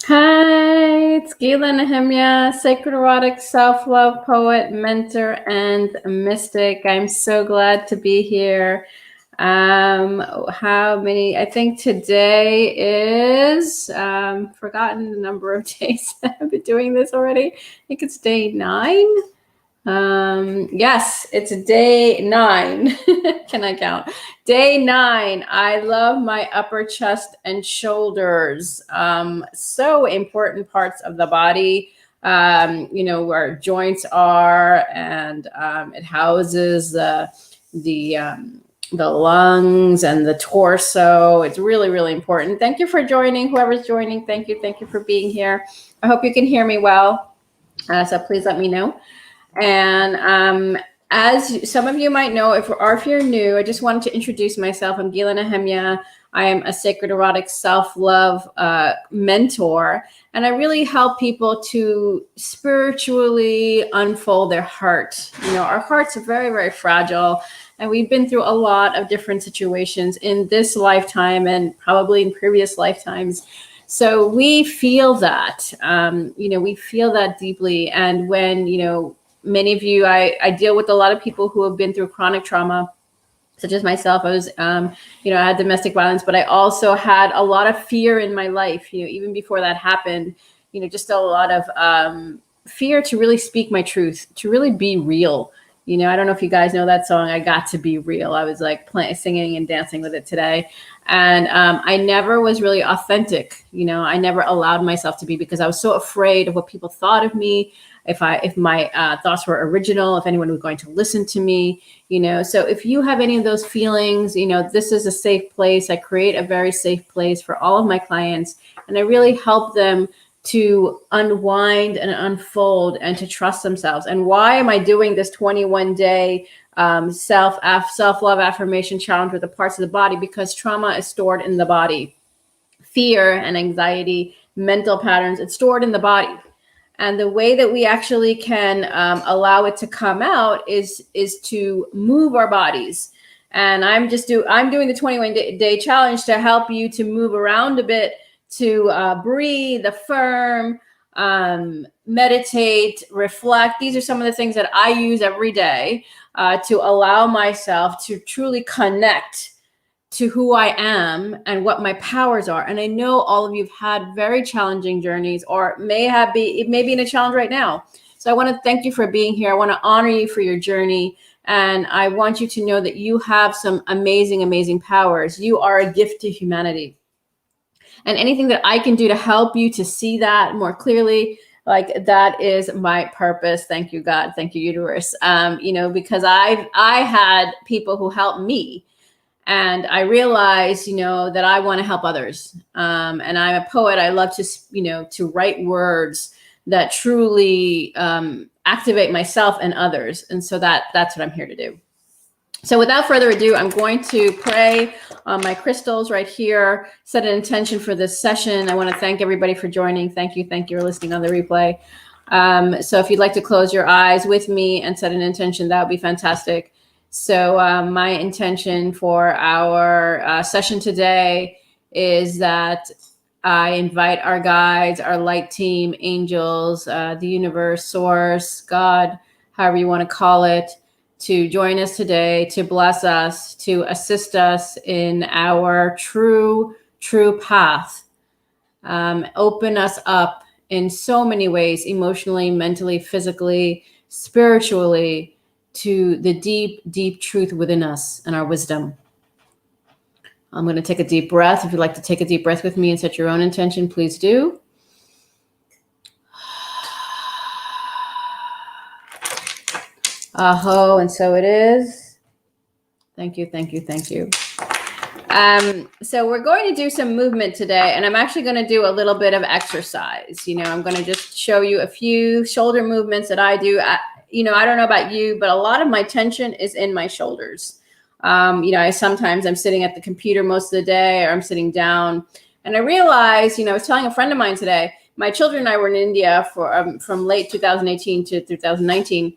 Hi, it's Gila Nehemiah, sacred erotic self-love poet, mentor, and mystic. I'm so glad to be here. How many? I think today is forgotten the number of days that I've been doing this already. I think it's day 9. Yes, it's day 9. Can I count? Day 9. I love my upper chest and shoulders. So important parts of the body. Where joints are, and it houses the lungs and the torso. It's really, really important. Thank you for joining. Whoever's joining, thank you. Thank you for being here. I hope you can hear me well. So please let me know. And as some of you might know, if you're new, I just wanted to introduce myself. I'm Gila Nehemiah. I am a sacred erotic self-love mentor, and I really help people to spiritually unfold their heart. Our hearts are very, very fragile, and we've been through a lot of different situations in this lifetime and probably in previous lifetimes. So we feel that, we feel that deeply. And when, many of you, I deal with a lot of people who have been through chronic trauma, such as myself. I was, I had domestic violence, but I also had a lot of fear in my life, even before that happened, just a lot of fear to really speak my truth, to really be real. I don't know if you guys know that song, I Got to Be Real. I was like singing and dancing with it today. And I never was really authentic. I never allowed myself to be, because I was so afraid of what people thought of me, if my thoughts were original, if anyone was going to listen to me. So if you have any of those feelings, this is a safe place. I create a very safe place for all of my clients, and I really help them to unwind and unfold and to trust themselves. And why am I doing this 21-day self-love affirmation challenge with the parts of the body? Because trauma is stored in the body. Fear and anxiety, mental patterns, it's stored in the body. And the way that we actually can allow it to come out is to move our bodies. And I'm doing the 21-day challenge to help you to move around a bit, to breathe, affirm, meditate, reflect. These are some of the things that I use every day to allow myself to truly connect to who I am and what my powers are. And I know all of you have had very challenging journeys, or it may be in a challenge right now. So I want to thank you for being here. I want to honor you for your journey. And I want you to know that you have some amazing, amazing powers. You are a gift to humanity. And anything that I can do to help you to see that more clearly, like, that is my purpose. Thank you, God. Thank you, universe. Because I had people who helped me. And I realized, that I want to help others. And I'm a poet. I love to write words that truly activate myself and others. And so that's what I'm here to do. So without further ado, I'm going to pray on my crystals right here, set an intention for this session. I want to thank everybody for joining. Thank you. Thank you for listening on the replay. So if you'd like to close your eyes with me and set an intention, that would be fantastic. So my intention for our session today is that I invite our guides, our light team, angels, the universe, source, God, however you want to call it, to join us today, to bless us, to assist us in our true path. Open us up in so many ways, emotionally, mentally, physically, spiritually, to the deep, deep truth within us and our wisdom. I'm going to take a deep breath. If you'd like to take a deep breath with me and set your own intention, please do. Aho, and so it is. Thank you, thank you, thank you. So we're going to do some movement today, and I'm actually going to do a little bit of exercise. I'm going to just show you a few shoulder movements that I do. I don't know about you, but a lot of my tension is in my shoulders. Sometimes I'm sitting at the computer most of the day, or I'm sitting down, and I realized, I was telling a friend of mine today, my children and I were in India from late 2018 to 2019.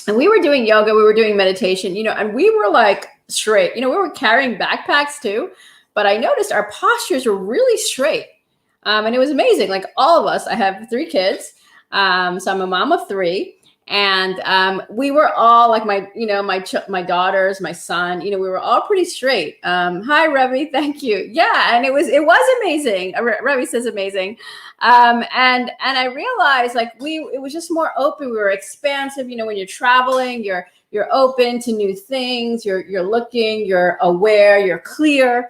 And we were doing yoga, we were doing meditation, and we were like straight. We were carrying backpacks too, but I noticed our postures were really straight. And it was amazing. Like all of us, I have 3 kids. So I'm a mom of 3. And we were all like my daughters, my son, we were all pretty straight. Hi, Revy. Thank you. Yeah. And it was amazing. Revy says amazing. And I realized like it was just more open. We were expansive. When you're traveling, you're open to new things. You're looking, you're aware, you're clear.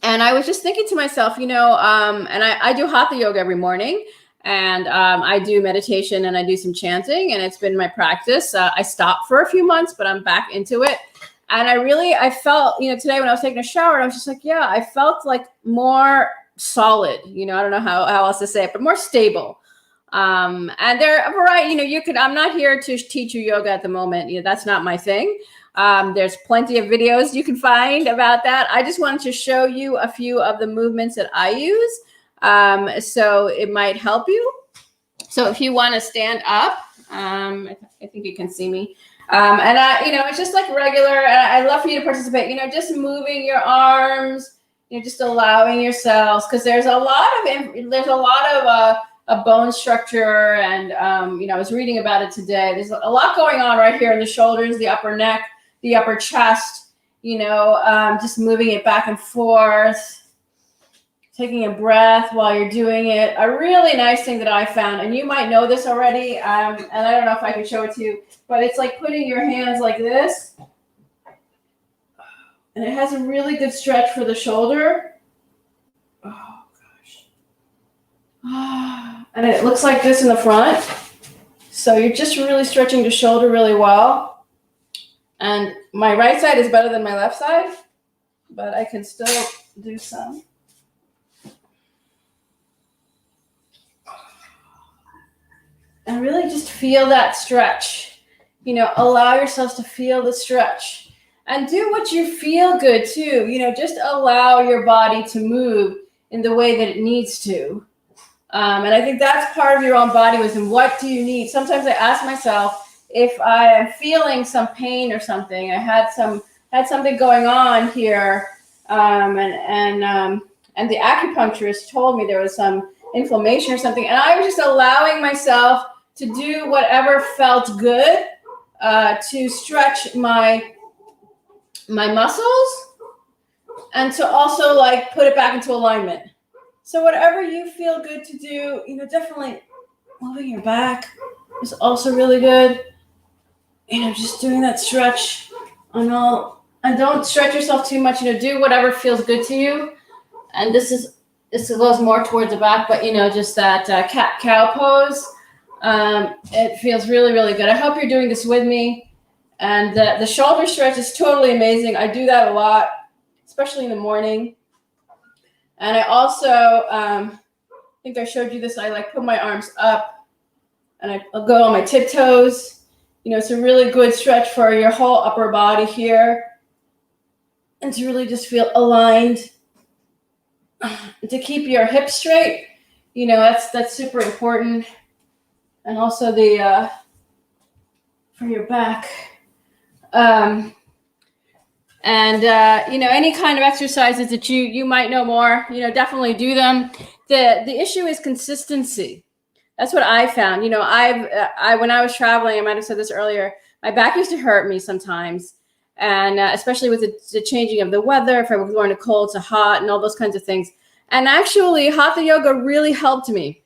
And I was just thinking to myself, and I do hatha yoga every morning. And I do meditation and I do some chanting, and it's been my practice. I stopped for a few months, but I'm back into it. And I felt, today when I was taking a shower, I was just like, yeah, I felt like more solid. I don't know how else to say it, but more stable. And there are a variety, I'm not here to teach you yoga at the moment. That's not my thing. There's plenty of videos you can find about that. I just wanted to show you a few of the movements that I use. So it might help you. So if you want to stand up, I think you can see me. And it's just like regular, and I'd love for you to participate, just moving your arms, just allowing yourselves, because there's a lot of bone structure. And, I was reading about it today. There's a lot going on right here in the shoulders, the upper neck, the upper chest, just moving it back and forth. Taking a breath while you're doing it. A really nice thing that I found, and you might know this already, and I don't know if I can show it to you, but it's like putting your hands like this, and it has a really good stretch for the shoulder. Oh, gosh. And it looks like this in the front. So you're just really stretching the shoulder really well. And my right side is better than my left side, but I can still do some. And really just feel that stretch. Allow yourselves to feel the stretch. And do what you feel good too. Just allow your body to move in the way that it needs to. And I think that's part of your own body wisdom. What do you need? Sometimes I ask myself if I am feeling some pain or something. I had something going on here. And the acupuncturist told me there was some inflammation or something. And I was just allowing myself to do whatever felt good, to stretch my muscles, and to also like put it back into alignment. So whatever you feel good to do, definitely moving your back is also really good. Just doing that stretch on all, and don't stretch yourself too much. Do whatever feels good to you. And this goes more towards the back, but just that cat-cow pose. It feels really, really good. I hope you're doing this with me. And the shoulder stretch is totally amazing. I do that a lot, especially in the morning. And I also, I think I showed you this. I like put my arms up and I'll go on my tiptoes. It's a really good stretch for your whole upper body here. And to really just feel aligned. To keep your hips straight, that's super important. And also for your back. Any kind of exercises that you might know more, definitely do them. The issue is consistency. That's what I found. When I was traveling, I might have said this earlier, my back used to hurt me sometimes. And especially with the changing of the weather, if I was going to cold to hot and all those kinds of things. And actually, hatha yoga really helped me.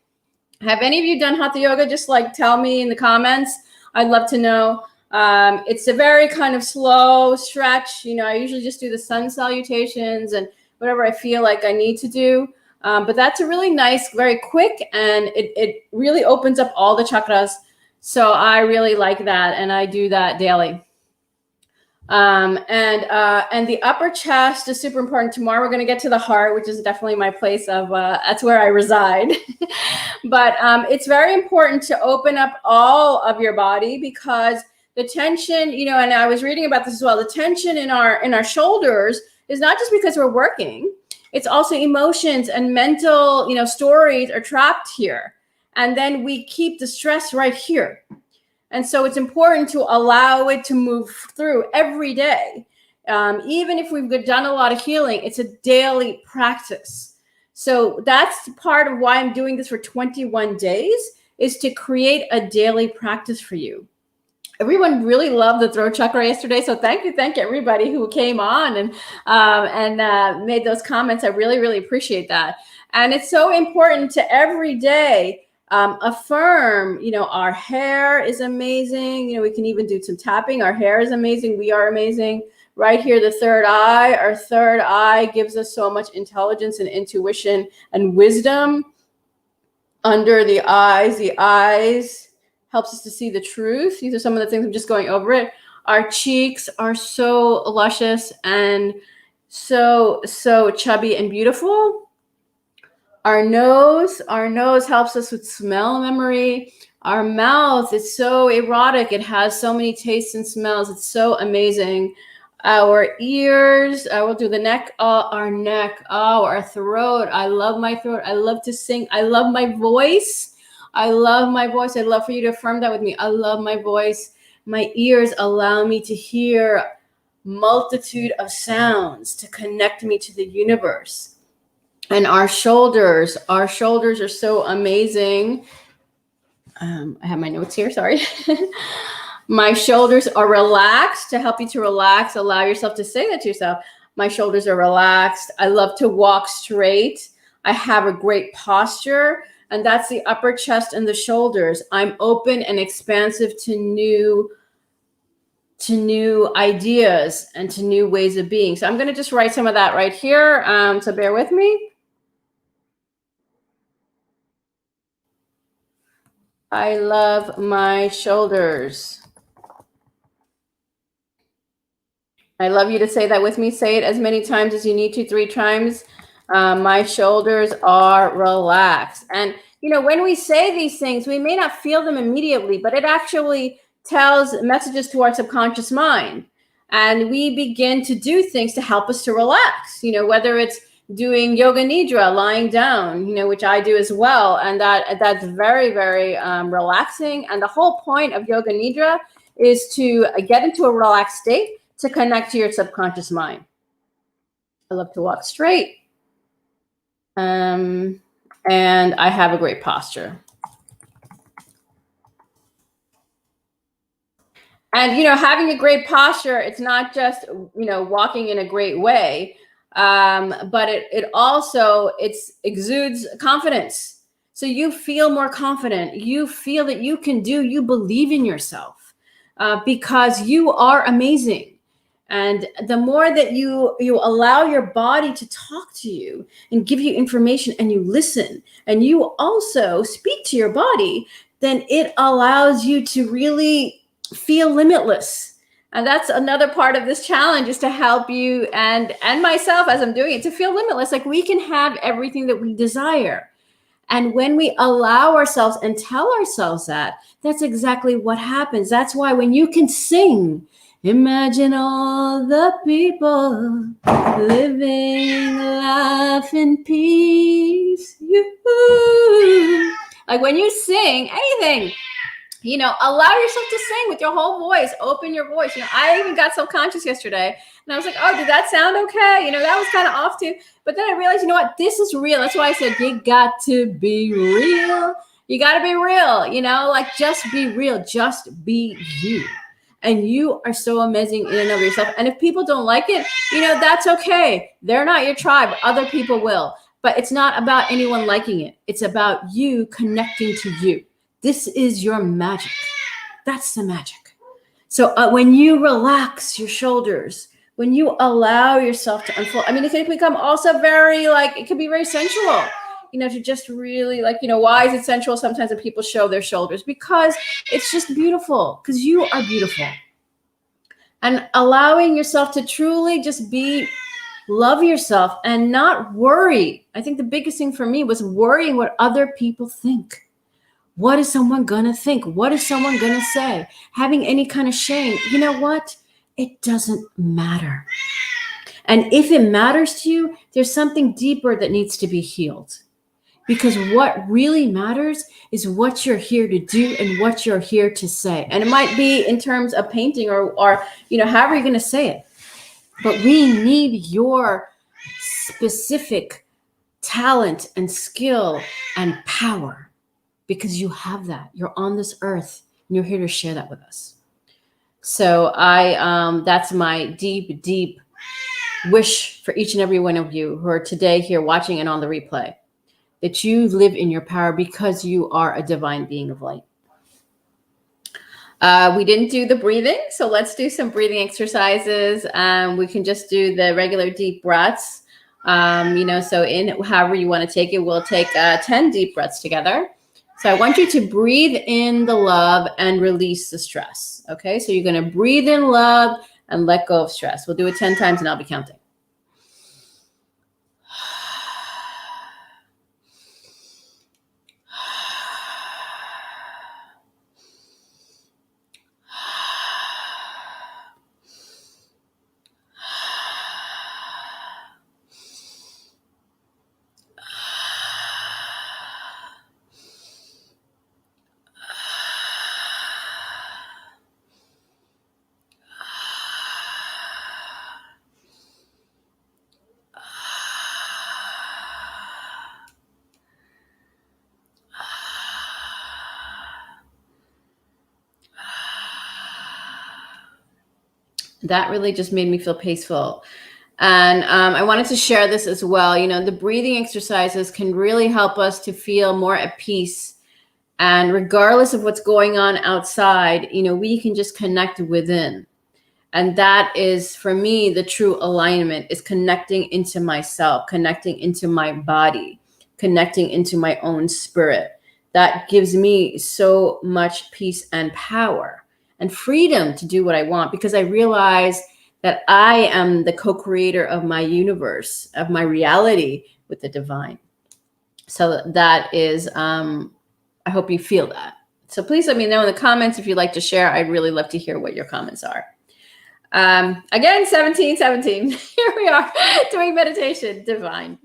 Have any of you done hatha yoga? Just like tell me in the comments. I'd love to know. It's a very kind of slow stretch. I usually just do the sun salutations and whatever I feel like I need to do. But that's a really nice, very quick, and it really opens up all the chakras. So I really like that, and I do that daily. And the upper chest is super important. Tomorrow we're going to get to the heart, which is definitely my place of, that's where I reside. But it's very important to open up all of your body, because the tension, and I was reading about this as well, the tension in our shoulders is not just because we're working. It's also emotions and mental, stories are trapped here. And then we keep the stress right here. And so it's important to allow it to move through every day. Even if we've done a lot of healing, it's a daily practice. So that's part of why I'm doing this for 21 days, is to create a daily practice for you. Everyone really loved the throat chakra yesterday. So thank you everybody who came on and made those comments. I really, really appreciate that. And it's so important to every day affirm, our hair is amazing. We can even do some tapping. Our hair is amazing. We are amazing. Right here, the third eye. Our third eye gives us so much intelligence and intuition and wisdom. Under the eyes helps us to see the truth. These are some of the things. I'm just going over it. Our cheeks are so luscious and so chubby and beautiful. Our nose helps us with smell memory. Our mouth is so erotic. It has so many tastes and smells. It's so amazing. Our ears, I will do the neck, our neck, our throat. I love my throat. I love to sing. I love my voice. I love my voice. I'd love for you to affirm that with me. I love my voice. My ears allow me to hear multitude of sounds to connect me to the universe. And our shoulders are so amazing. I have my notes here, sorry. My shoulders are relaxed. To help you to relax, allow yourself to say that to yourself. My shoulders are relaxed. I love to walk straight. I have a great posture, and that's the upper chest and the shoulders. I'm open and expansive to new ideas and to new ways of being. So I'm going to just write some of that right here. So bear with me. I love my shoulders. I love you to say that with me. Say it as many times as you need to, 3 times. My shoulders are relaxed. And, when we say these things, we may not feel them immediately, but it actually tells messages to our subconscious mind. And we begin to do things to help us to relax, whether it's doing yoga nidra, lying down, which I do as well. And that's very, very relaxing. And the whole point of yoga nidra is to get into a relaxed state to connect to your subconscious mind. I love to walk straight. And I have a great posture. And, having a great posture, it's not just, walking in a great way, but it also exudes confidence. So you feel more confident. You feel that you believe in yourself because you are amazing. And the more that you allow your body to talk to you and give you information, and you listen, and you also speak to your body, then it allows you to really feel limitless. And that's another part of this challenge, is to help you and myself as I'm doing it, to feel limitless. Like, we can have everything that we desire. And when we allow ourselves and tell ourselves that, that's exactly what happens. That's why when you can sing, imagine all the people living life in peace. Like, when you sing anything, allow yourself to sing with your whole voice. Open your voice. I even got self-conscious yesterday, and I was like, oh, did that sound okay? That was kind of off too. But then I realized, what? This is real. That's why I said, you got to be real. You got to be real, just be real. Just be you. And you are so amazing in and of yourself. And if people don't like it, that's okay. They're not your tribe. Other people will. But it's not about anyone liking it. It's about you connecting to you. This is your magic. That's the magic. So when you relax your shoulders, when you allow yourself to unfold, it can become also very, it can be very sensual. To just really why is it sensual sometimes when people show their shoulders? Because it's just beautiful, because you are beautiful. And allowing yourself to truly just love yourself and not worry. I think the biggest thing for me was worrying what other people think. What is someone gonna think? What is someone gonna say? Having any kind of shame. You know what? It doesn't matter. And if it matters to you, there's something deeper that needs to be healed. Because what really matters is what you're here to do and what you're here to say. And it might be in terms of painting or however you're going to say it. But we need your specific talent and skill and power, because you have that. You're on this earth and you're here to share that with us. So that's my deep, deep wish for each and every one of you who are today here watching and on the replay, that you live in your power because you are a divine being of light. We didn't do the breathing, so let's do some breathing exercises. We can just do the regular deep breaths. So in however you want to take it, we'll take 10 deep breaths together. So I want you to breathe in the love and release the stress. Okay, so you're going to breathe in love and let go of stress. We'll do it 10 times and I'll be counting. That really just made me feel peaceful. And I wanted to share this as well. The breathing exercises can really help us to feel more at peace. And regardless of what's going on outside, we can just connect within. And that is, for me, the true alignment is connecting into myself, connecting into my body, connecting into my own spirit. That gives me so much peace and power and freedom to do what I want, because I realize that I am the co-creator of my universe, of my reality with the divine. So that is, I hope you feel that. So please let me know in the comments if you'd like to share. I'd really love to hear what your comments are. Again, 17. Here we are doing meditation, divine.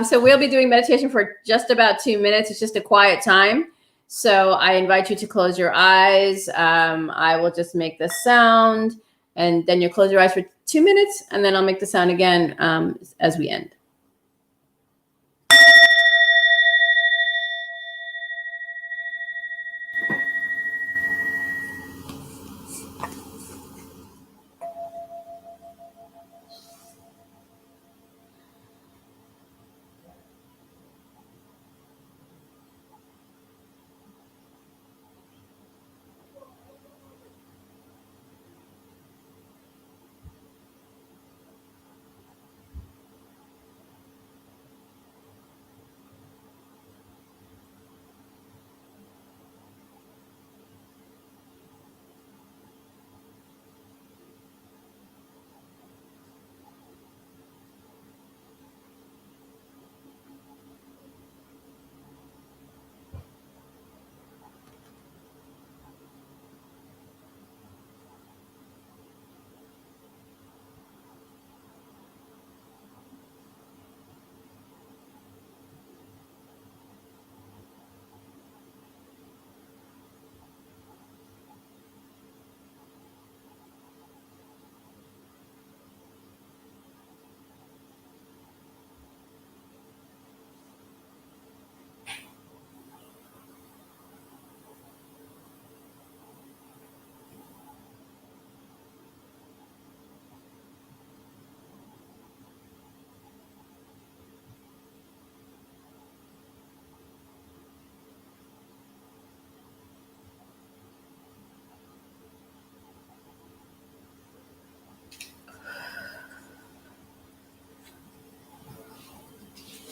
So we'll be doing meditation for just about 2 minutes. It's just a quiet time. So I invite you to close your eyes. I will just make the sound, and then you close your eyes for 2 minutes, and then I'll make the sound again as we end.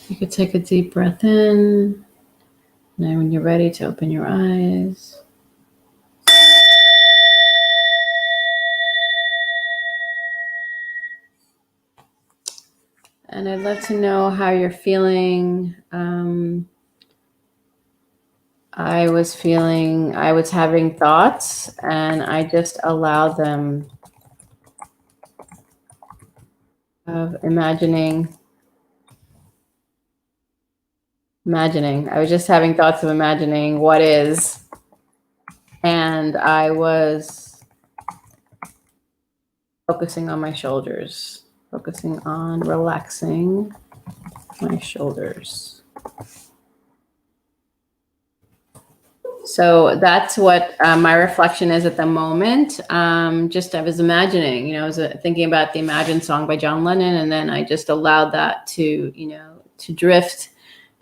You could take a deep breath in. Now when you're ready to open your eyes. And I'd love to know how you're feeling. I was having thoughts, and I just allowed them, of imagining. I was just having thoughts of imagining what is, and I was focusing on my shoulders, focusing on relaxing my shoulders. So that's what my reflection is at the moment. Just I was imagining, I was thinking about the Imagine song by John Lennon, and then I just allowed that to, to drift.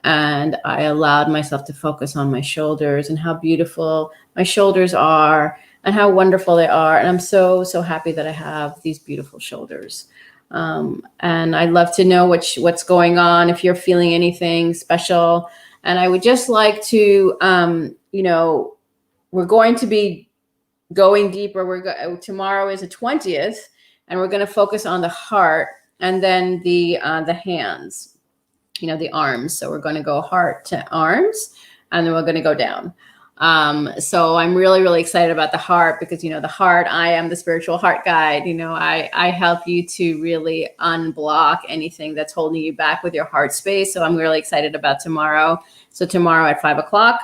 And I allowed myself to focus on my shoulders and how beautiful my shoulders are and how wonderful they are. And I'm so, so happy that I have these beautiful shoulders. And I'd love to know what's going on, if you're feeling anything special. And I would just like to, we're going to be going deeper. Tomorrow is the 20th, and we're going to focus on the heart and then the hands, the arms. So we're going to go heart to arms, and then we're going to go down. So I'm really, really excited about the heart because, the heart, I am the spiritual heart guide. I help you to really unblock anything that's holding you back with your heart space. So I'm really excited about tomorrow. So tomorrow at 5:00,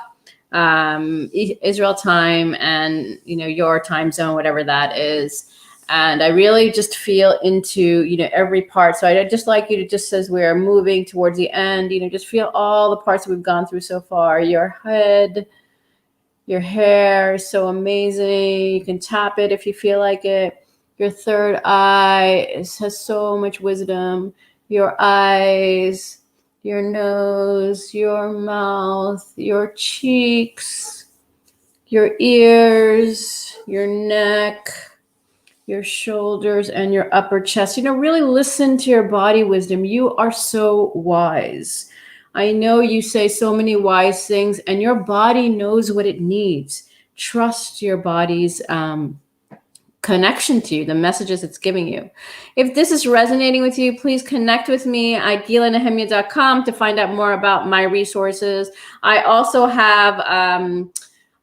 Israel time, and, your time zone, whatever that is. And I really just feel into, every part. So I'd just like you to, just as we're moving towards the end, just feel all the parts that we've gone through so far. Your head, your hair is so amazing. You can tap it if you feel like it. Your third eye has so much wisdom. Your eyes, your nose, your mouth, your cheeks, your ears, your neck, your shoulders, and your upper chest. Really listen to your body wisdom. You are so wise. I know you say so many wise things, and your body knows what it needs. Trust your body's connection to you, the messages it's giving you. If this is resonating with you, please connect with me at gilanehemia.com to find out more about my resources. I also have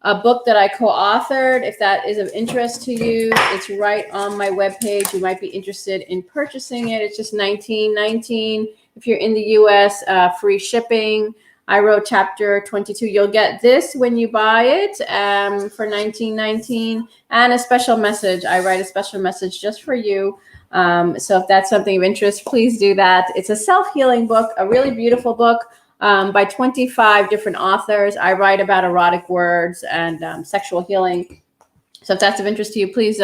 a book that I co-authored. If that is of interest to you, it's right on my webpage. You might be interested in purchasing it. It's just $19.19. If you're in the US, free shipping. I wrote chapter 22. You'll get this when you buy it for $19.19, and a special message. I write a special message just for you. So if that's something of interest, please do that. It's a self-healing book, a really beautiful book. By 25 different authors. I write about erotic words and sexual healing. So if that's of interest to you, please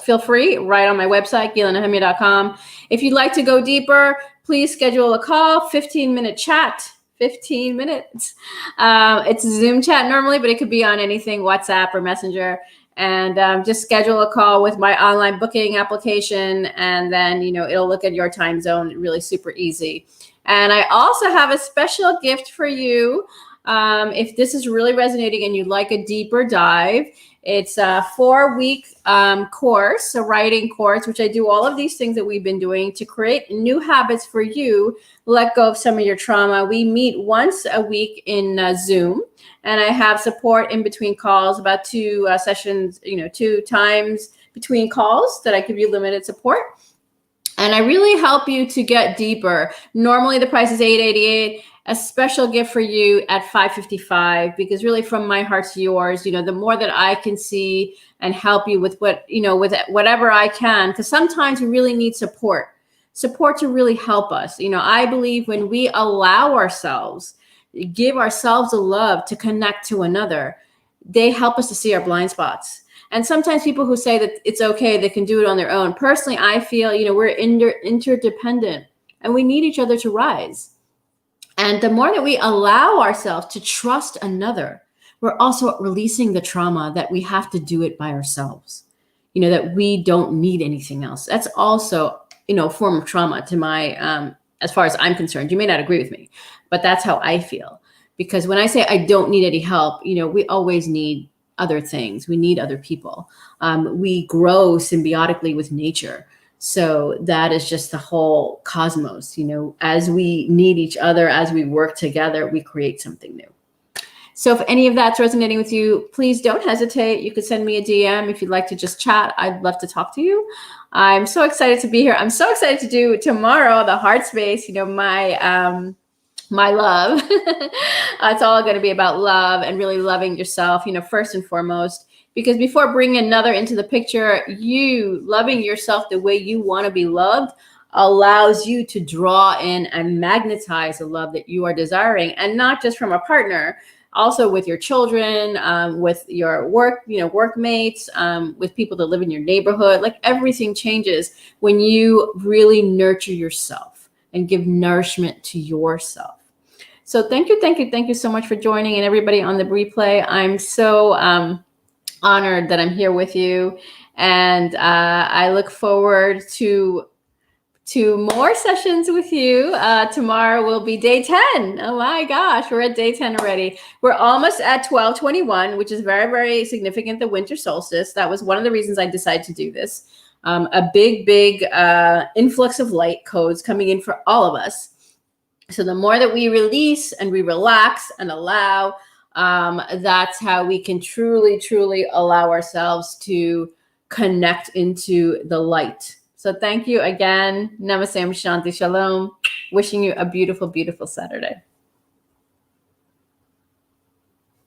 feel free, right on my website, gilanehemia.com. If you'd like to go deeper, please schedule a call, 15-minute chat, 15 minutes. It's a Zoom chat normally, but it could be on anything, WhatsApp or Messenger. And just schedule a call with my online booking application. And then, it'll look at your time zone, really super easy. And I also have a special gift for you. If this is really resonating and you'd like a deeper dive, it's a 4-week course, a writing course, which I do all of these things that we've been doing to create new habits for you, let go of some of your trauma. We meet once a week in Zoom, and I have support in between calls, about 2 sessions, 2 times between calls that I give you limited support. And I really help you to get deeper. Normally the price is $888. A special gift for you at $555, because really from my heart to yours, the more that I can see and help you with with whatever I can, because sometimes we really need support to really help us. I believe when we allow ourselves, give ourselves a love to connect to another, they help us to see our blind spots. And sometimes people who say that it's okay, they can do it on their own. Personally, I feel, we're interdependent and we need each other to rise. And the more that we allow ourselves to trust another, we're also releasing the trauma that we have to do it by ourselves, that we don't need anything else. That's also, a form of trauma to my, as far as I'm concerned. You may not agree with me, but that's how I feel. Because when I say I don't need any help, we always need other things. We need other people. We grow symbiotically with nature. So that is just the whole cosmos. As we need each other, as we work together, we create something new. So if any of that's resonating with you, please don't hesitate. You could send me a DM if you'd like to just chat. I'd love to talk to you. I'm so excited to be here. I'm so excited to do tomorrow, the heart space, my love. It's all going to be about love and really loving yourself, first and foremost. Because before bringing another into the picture, you loving yourself the way you want to be loved, allows you to draw in and magnetize the love that you are desiring, and not just from a partner, also with your children, with your workmates, with people that live in your neighborhood. Like, everything changes when you really nurture yourself and give nourishment to yourself. So thank you so much for joining, and everybody on the replay. I'm so honored that I'm here with you, and I look forward to more sessions with you. Tomorrow will be day 10. Oh my gosh, we're at day 10 already. We're almost at 12/21, which is very, very significant, the winter solstice. That was one of the reasons I decided to do this. A big influx of light codes coming in for all of us. So the more that we release and we relax and allow, that's how we can truly allow ourselves to connect into the light. So thank you again. Namaste, Shanti, Shalom. Wishing you a beautiful Saturday.